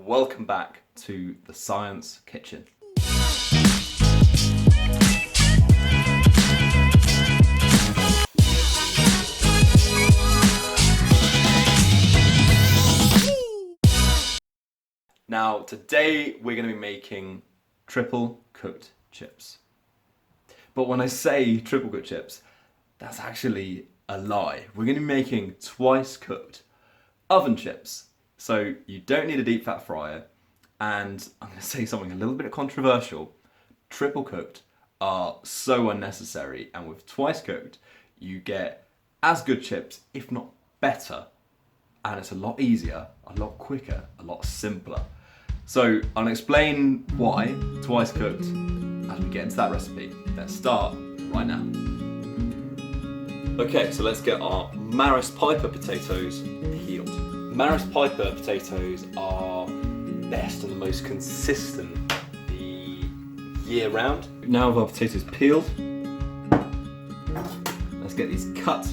welcome back to the Science Kitchen. Now, today we're going to be making triple cooked chips. But when I say triple cooked chips, that's actually a lie. We're going to be making twice cooked oven chips. So you don't need a deep fat fryer, and I'm going to say something a little bit controversial. Triple cooked are so unnecessary, and with twice cooked, you get as good chips, if not better, and it's a lot easier, a lot quicker, a lot simpler. So I'll explain why twice cooked as we get into that recipe. Let's start right now. Okay, so let's get our Maris Piper potatoes peeled. Maris Piper potatoes are best and the most consistent the year round. Now with our potatoes peeled, let's get these cut.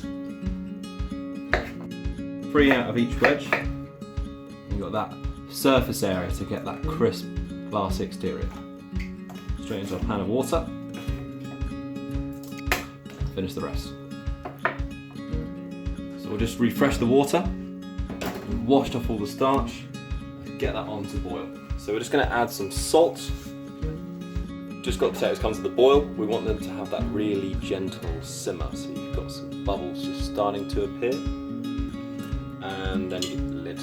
3 out of each wedge. You've got that surface area to get that crisp glass exterior. Straight into a pan of water. Finish the rest. So we'll just refresh the water. We've washed off all the starch. Get that on to boil. So we're just going to add some salt. Just got the potatoes come to the boil. We want them to have that really gentle simmer. So you've got some bubbles just starting to appear. And then you get the lid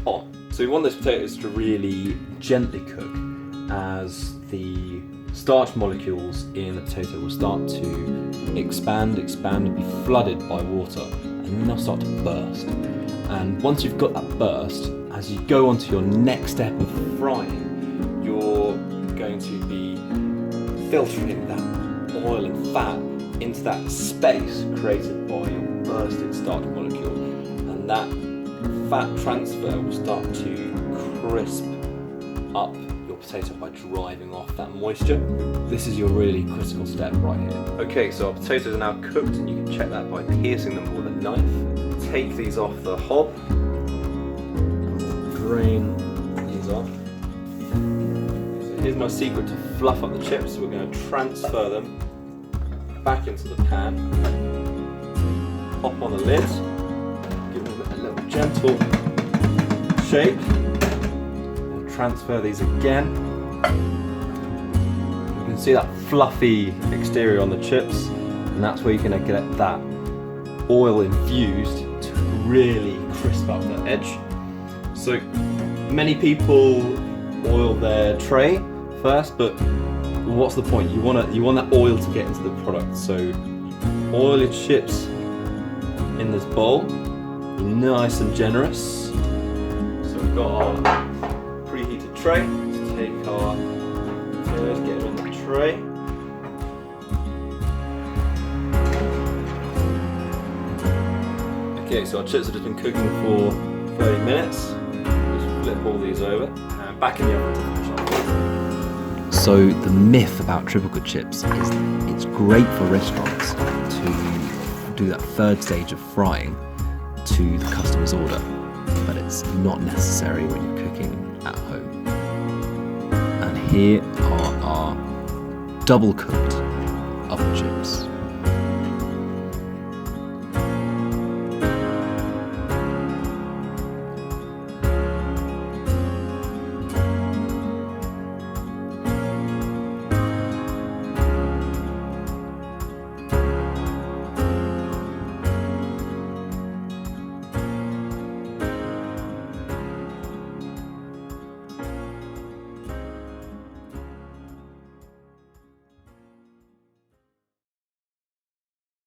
on. So we want those potatoes to really gently cook as the starch molecules in the potato will start to expand and be flooded by water, and then they'll start to burst. And once you've got that burst, as you go on to your next step of frying, you're going to be filtering that oil and fat into that space created by your bursted starch molecule, and that fat transfer will start to crisp up your potato by driving off that moisture. This is your really critical step right here. Okay, so our potatoes are now cooked, and you can check that by piercing them with a knife. Take these off the hob, drain these off. So here's my secret to fluff up the chips. We're going to transfer them back into the pan, pop on the lid, give them a little gentle shake, and transfer these again. You can see that fluffy exterior on the chips, and that's where you're going to get that oil infused to really crisp up the edge. So many people oil their tray first, but what's the point? You want that oil to get into the product. So oil your chips in this bowl, nice and generous. So we've got our preheated tray. Let's take our potatoes, get them in the tray. Okay, so our chips have just been cooking for 30 minutes. Just flip all these over and back in the oven to finish off. So the myth about triple cooked chips is it's great for restaurants to do that third stage of frying to the customer's order, but it's not necessary when you're cooking at home. And here are our double cooked oven chips.